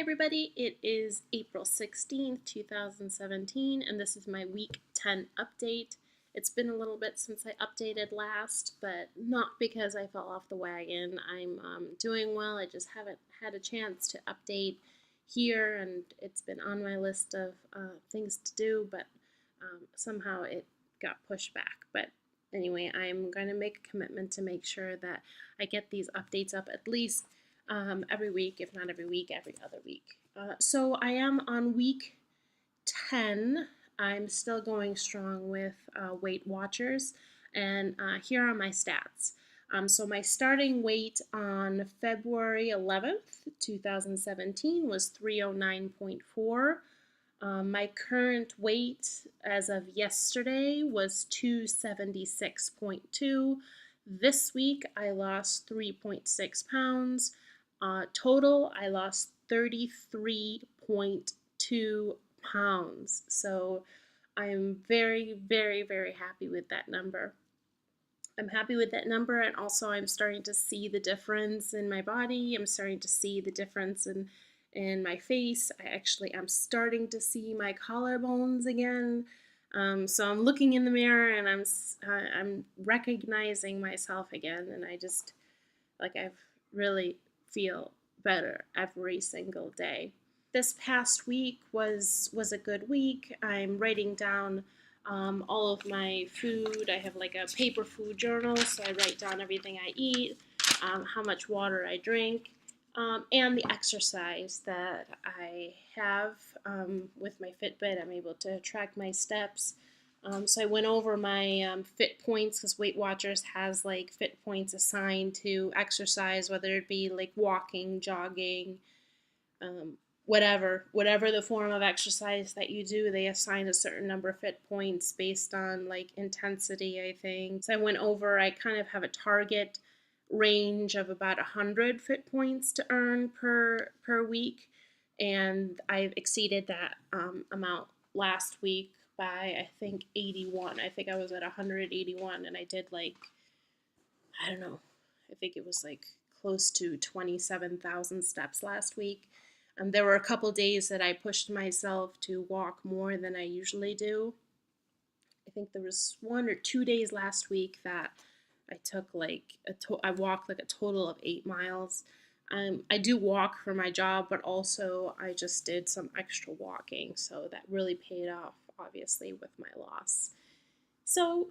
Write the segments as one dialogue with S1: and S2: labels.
S1: everybody. It is April 16th, 2017, and this is my week 10 update. It's been a little bit since I updated last, but not because I fell off the wagon. I'm doing well. I just haven't had a chance to update here, and it's been on my list of things to do, but somehow it got pushed back. But anyway, I'm going to make a commitment to make sure that I get these updates up at least every week, if not every week, every other week. So I am on week 10. I'm still going strong with Weight Watchers, and here are my stats. So my starting weight on February 11th, 2017 was 309.4. My current weight as of yesterday was 276.2. This week I lost 3.6 pounds. Total, I lost 33.2 pounds. So I'm very, very, very happy with that number. I'm happy with that number, and also I'm starting to see the difference in my body. I'm starting to see the difference in my face. I'm starting to see my collarbones again. So I'm looking in the mirror and I'm recognizing myself again, and I really feel better every single day. This past week was a good week. I'm writing down all of my food. I have like a paper food journal, so I write down everything I eat, how much water I drink, and the exercise that I have with my Fitbit. I'm able to track my steps. So I went over my Fit Points, because Weight Watchers has like Fit Points assigned to exercise, whether it be like walking, jogging, whatever the form of exercise that you do, they assign a certain number of Fit Points based on like intensity, I think. So I went over, I kind of have a target range of about 100 Fit Points to earn per week, and I've exceeded that amount last week by, I think, 81. I think I was at 181, and I did like, I don't know, I think it was like close to 27,000 steps last week. There were a couple days that I pushed myself to walk more than I usually do. I think there was 1 or 2 days last week that I took I walked like a total of 8 miles. I do walk for my job, but also I just did some extra walking, so that really paid off, obviously, with my loss. So,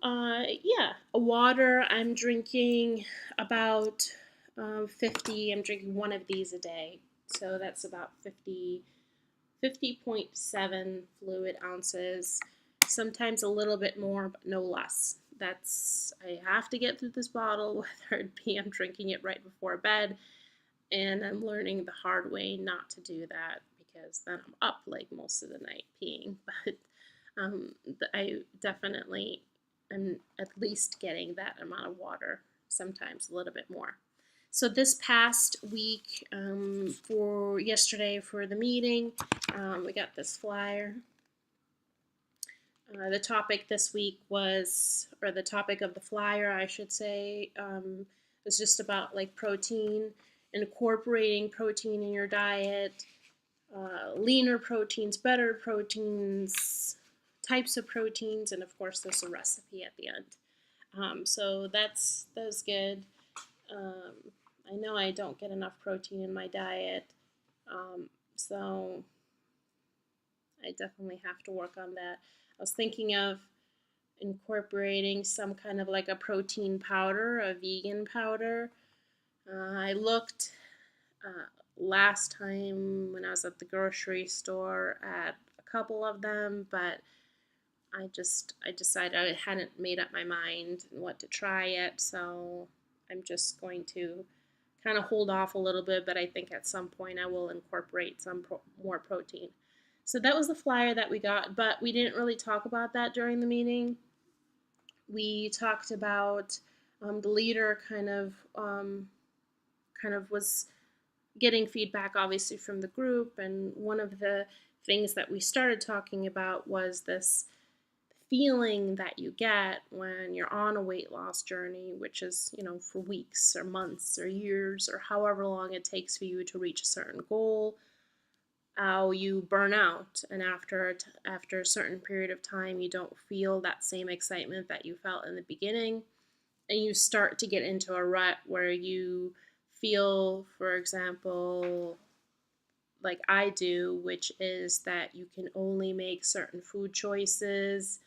S1: yeah, water, I'm drinking about 50. I'm drinking one of these a day, so that's about 50.7 fluid ounces. Sometimes a little bit more, but no less. I have to get through this bottle, whether it be I'm drinking it right before bed, and I'm learning the hard way not to do that, because then I'm up like most of the night peeing. But I definitely am at least getting that amount of water, sometimes a little bit more. So this past week, for yesterday for the meeting, we got this flyer. The topic this week or the topic of the flyer, I should say, was just about like protein, incorporating protein in your diet, leaner proteins, better proteins, types of proteins, and of course there's a recipe at the end. So that was good. I know I don't get enough protein in my diet, so I definitely have to work on that. I was thinking of incorporating some kind of like a protein powder, a vegan powder. I looked last time when I was at the grocery store at a couple of them, but I decided I hadn't made up my mind what to try yet, so I'm just going to kind of hold off a little bit, but I think at some point I will incorporate some more protein. So that was the flyer that we got, but we didn't really talk about that during the meeting. We talked about the leader kind of was getting feedback, obviously, from the group, and one of the things that we started talking about was this feeling that you get when you're on a weight loss journey, which is, for weeks or months or years or however long it takes for you to reach a certain goal. how you burn out, and after a certain period of time, you don't feel that same excitement that you felt in the beginning, and you start to get into a rut where you feel, for example, like I do, which is that you can only make certain food choices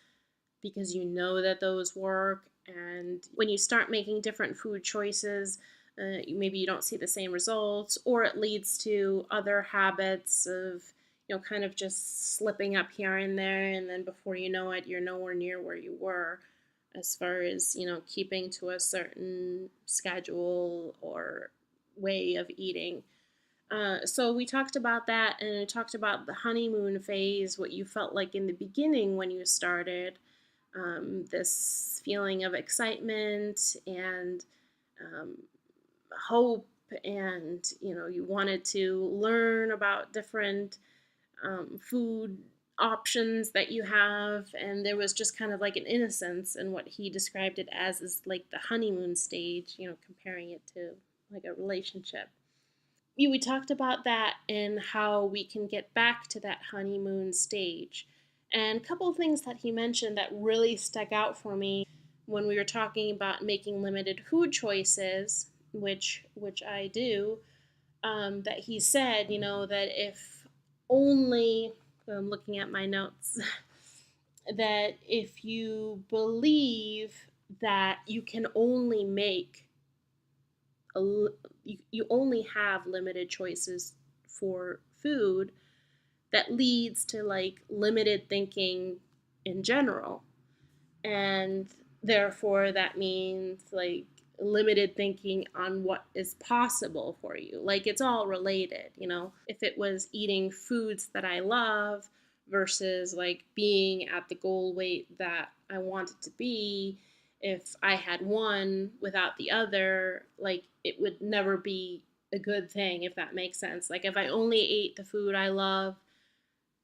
S1: because you know that those work. And when you start making different food choices, maybe you don't see the same results, or it leads to other habits of, kind of just slipping up here and there. And then before you know it, you're nowhere near where you were as far as, keeping to a certain schedule or way of eating. So we talked about that, and we talked about the honeymoon phase, what you felt like in the beginning when you started, this feeling of excitement and um, hope, and you wanted to learn about different food options that you have, and there was just kind of like an innocence in what he described it as is like the honeymoon stage, comparing it to like a relationship. We talked about that and how we can get back to that honeymoon stage. And a couple of things that he mentioned that really stuck out for me when we were talking about making limited food choices, which I do. That he said, that if only, I'm looking at my notes, that if you believe that you can only make a, you only have limited choices for food, that leads to like limited thinking in general. And therefore, that means like limited thinking on what is possible for you. Like it's all related, If it was eating foods that I love versus like being at the goal weight that I wanted to be, if I had one without the other, like it would never be a good thing, if that makes sense. Like if I only ate the food I love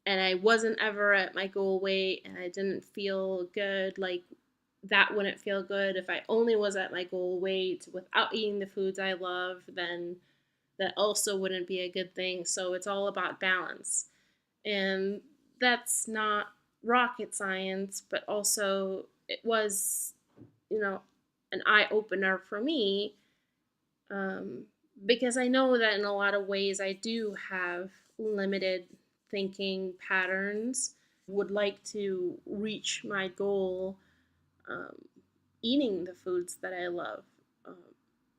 S1: and I wasn't ever at my goal weight and I didn't feel good, like that wouldn't feel good. If I only was at my goal weight without eating the foods I love, then that also wouldn't be a good thing. So it's all about balance. And that's not rocket science, but also it was, you know, an eye opener for me, um, because I know that in a lot of ways I do have limited thinking patterns. Would like to reach my goal, um, eating the foods that I love, um,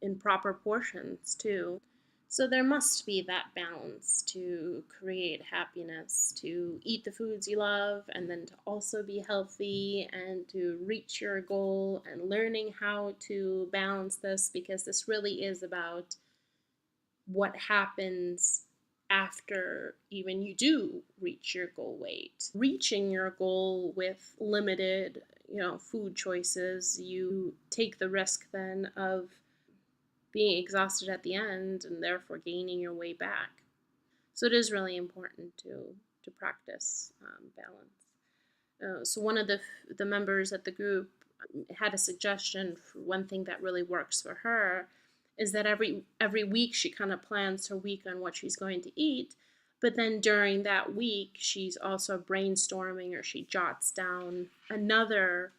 S1: in proper portions too. So there must be that balance to create happiness, to eat the foods you love and then to also be healthy and to reach your goal, and learning how to balance this, because this really is about what happens after even you do reach your goal weight. Reaching your goal with limited, food choices, you take the risk then of being exhausted at the end and therefore gaining your way back. So it is really important to practice balance. So one of the members at the group had a suggestion for one thing that really works for her, is that every week she kind of plans her week on what she's going to eat, but then during that week she's also brainstorming, or she jots down another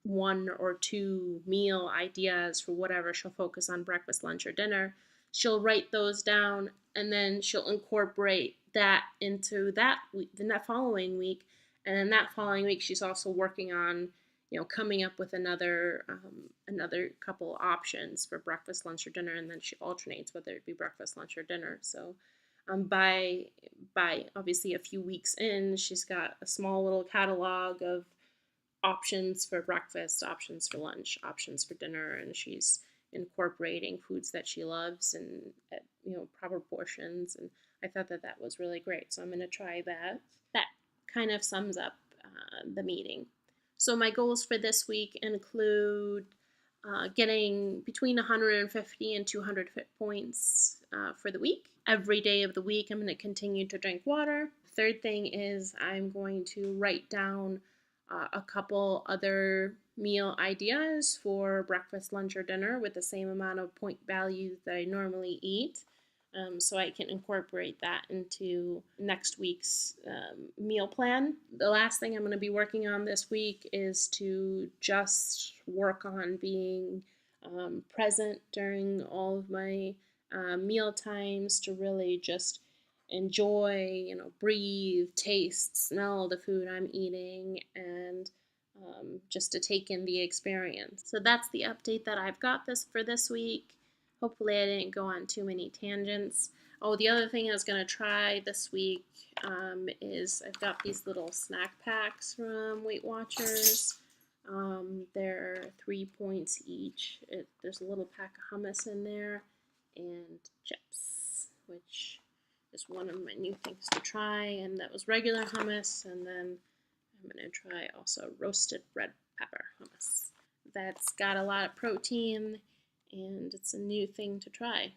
S1: one or two meal ideas for whatever she'll focus on, breakfast, lunch, or dinner. She'll write those down, and then she'll incorporate that into that week, the following week. And then that following week, she's also working on, coming up with another couple options for breakfast, lunch, or dinner, and then she alternates whether it be breakfast, lunch, or dinner. So, by obviously a few weeks in, she's got a small little catalog of options for breakfast, options for lunch, options for dinner, and she's incorporating foods that she loves and at proper portions. And I thought that that was really great. So I'm going to try that. That kind of sums up the meeting. So my goals for this week include getting between 150 and 200 fit points for the week. Every day of the week, I'm going to continue to drink water. Third thing is I'm going to write down a couple other meal ideas for breakfast, lunch, or dinner with the same amount of point values that I normally eat. so I can incorporate that into next week's meal plan. The last thing I'm going to be working on this week is to just work on being present during all of my meal times, to really just enjoy, breathe, taste, smell the food I'm eating, and just to take in the experience. So that's the update that I've got for this week. Hopefully I didn't go on too many tangents. Oh, the other thing I was going to try this week is I've got these little snack packs from Weight Watchers. They're 3 points each. There's a little pack of hummus in there and chips, which is one of my new things to try. And that was regular hummus, and then I'm going to try also roasted red pepper hummus. That's got a lot of protein, and it's a new thing to try.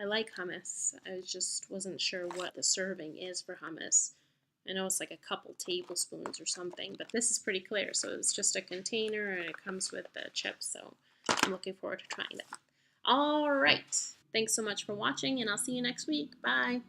S1: I like hummus. I just wasn't sure what the serving is for hummus. I know it's like a couple tablespoons or something, but this is pretty clear. So it's just a container, and it comes with the chips. So I'm looking forward to trying that. All right. Thanks so much for watching, and I'll see you next week. Bye.